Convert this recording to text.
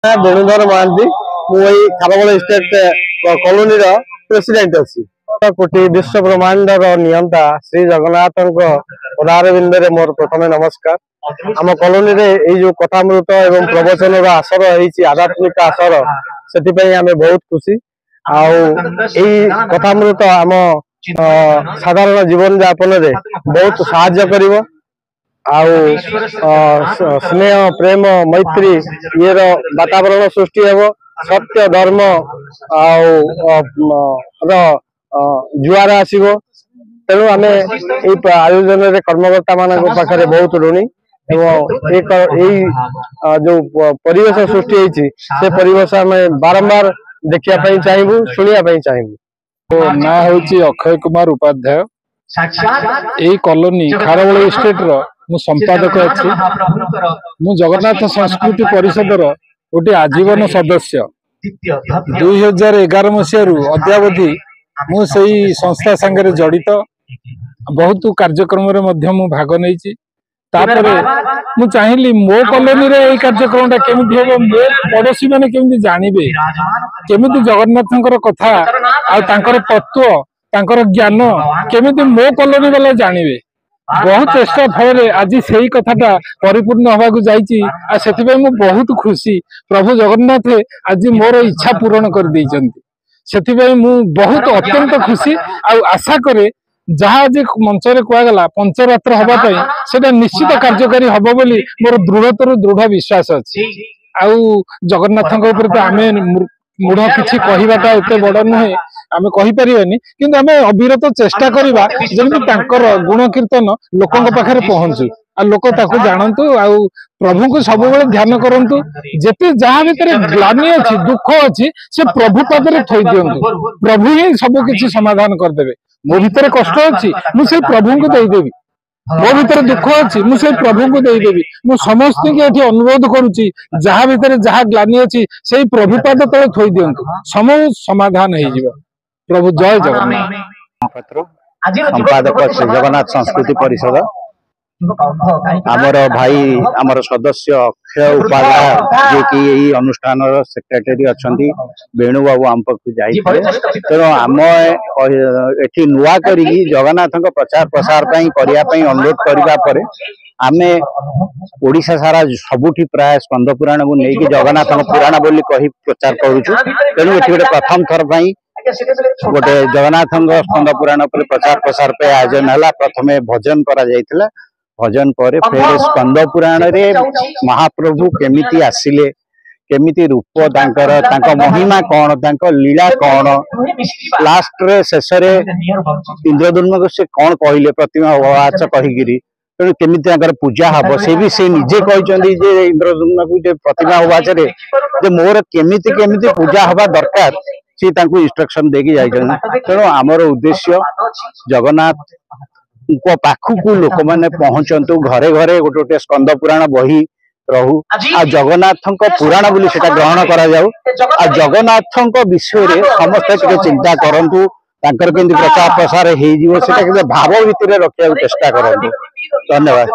ବେଣୁଧର ମହାନ୍ତି ମୁଁ ଏଇ ଖାରବେଳ ଇଷ୍ଟେଟ କଲୋନୀର ପ୍ରେସିଡେଣ୍ଟ ଅଛି। କୋଟି ବିଶ୍ୱ ବ୍ରହ୍ମାଣ୍ଡର ନିୟନ୍ତା ଶ୍ରୀ ଜଗନ୍ନାଥଙ୍କ ପଦାରବିନ୍ଦରେ ମୋର ପ୍ରଥମେ ନମସ୍କାର। ଆମ କଲୋନୀରେ ଏଇ ଯୋଉ କଥାମୃତ ଏବଂ ପ୍ରବଚନର ଆସର ହେଇଛି, ଆଧ୍ୟାତ୍ମିକ ଆସର, ସେଥିପାଇଁ ଆମେ ବହୁତ ଖୁସି। ଆଉ ଏଇ କଥାମୃତ ଆମ ସାଧାରଣ ଜୀବନ ଯାପନରେ ବହୁତ ସାହାଯ୍ୟ କରିବ। ଆଉ स्नेह प्रेम मैत्री ये वातावरण सृष्टि हेब। सत्य धर्म जुआर आसो। तेणु आम आयोजन कर्मकर्ता मान पाखे बहुत ऋणी एवं जो परिवेश सृष्टि होती से परिवेश आम बारंबार देखापी चाहबू, शुणा चाहबू। ना हूँ अक्षय कुमार उपाध्याय। यही कॉलोनी खारबेल इस्टेट मु संपादक अच्छी। मु जगन्नाथ संस्कृति परिषद गोटे आजीवन सदस्य। 2011 मसीह अद्यावधि मु सही संस्था संगे जड़ित। बहुत कार्यक्रम मु भाग नहीं। मु चाहिए मो कॉलोनी रे यही कार्यक्रम केमिति हेबो, मो पड़ोशी माने केमिति जानिबे, केमिति जगन्नाथ कथा आ तांकर तत्व तांकर ज्ञान केमिति मो कॉलोनी वाला जानिबे। बहुत चेष्टा फल आज से कथाटा परिपूर्ण हवा जाइए। मु बहुत खुशी प्रभु जगन्नाथ आज मोर इच्छा पूरण कर देइछन्ति। मु बहुत अत्यंत खुशी। आशा करे जहाँ आज मंचरे कहगला पंचरात्र हवाई से निश्चित कार्यकारी हम बोली मोर दृढ़तर दृढ़ विश्वास अच्छी। आउ जगन्नाथ आम मूढ़ किसी कहवाटा एत बड़ नुहे, आम कहीपरियानी, किंतु आम अविरत चेष्टा करवा जमी गुण कीर्तन लोकों पाखे पहुंचू आ लोक ताकू जानतु। आ प्रभु को सब ध्यान करंतु। जेते जहाँ भीतर ग्लानि अच्छी दुख अच्छी से प्रभु पादरे थई दियंतु। प्रभु ही सब किसी समाधान करदेवे। मो भीतर कष्ट अच्छी मुझे प्रभु को देदेवी, मो भीतर दुख अच्छी मुझे प्रभु को देदेवी। मु समस्त के अनुरोध करुच्ची जहाँ भीतर जहाँ ग्लानि अच्छी से प्रभु पाद तले थई दियंतु, समय समाधान हो। प्रभु जय जगन्नाथ। संपादक श्री जगन्नाथ संस्कृति परिषद आमर भाई आमर सदस्य अक्षय उपाध्याय जे कि यही अनुष्ठान सेक्रेटरी अच्छा वेणु बाबू आम पाक जाइए। तेणु आम एठी नुआ करी जगन्नाथ प्रचार प्रसार करने अनुरोध करने आम ओडिशा सारा सबुठी प्राय स्कंद पुराण को लेकिन जगन्नाथ पुराण बोली कही प्रचार करुचु। तेणु ये गोटे प्रथम थर गोटे जगन्नाथ स्कंद पुराण पर प्रचार प्रसार पे आयोजन है। प्रथम भजन करा जायतिला, भजन पर फिर स्कंद पुराण रे महाप्रभु केमिति आसिले, केमिति रूप तांकर तांको महिमा कौन, तांको लीला कौन, लास्ट रे शेष रे इंद्रदुम्न को से कौन कहले प्रतिमा वाच कहीगिरी। तेणु केमिति तांकर पूजा हम से भी से निजे कहते जे इंद्रदुम्न को जे प्रतिमा वाच रे जे मोर केमिति केमिति पूजा हवा दरकार सी तांको इंस्ट्रक्शन देकी जाइछन। तेणु आमर उद्देश्य जगन्नाथ को पाखु लोक मैंने पहुंचतु, घरे घरे गोटे गोटे स्कंद पुराण बही रहू आ जगन्नाथ पुराण बोली सेटा ग्रहण करा जाऊ। आ जगन्नाथ विषय रे समस्त चिंता करंतु, तांकर केंद्र प्रचार प्रसार हो भाव भितर रखा चेष्टा करंतु। धन्यवाद।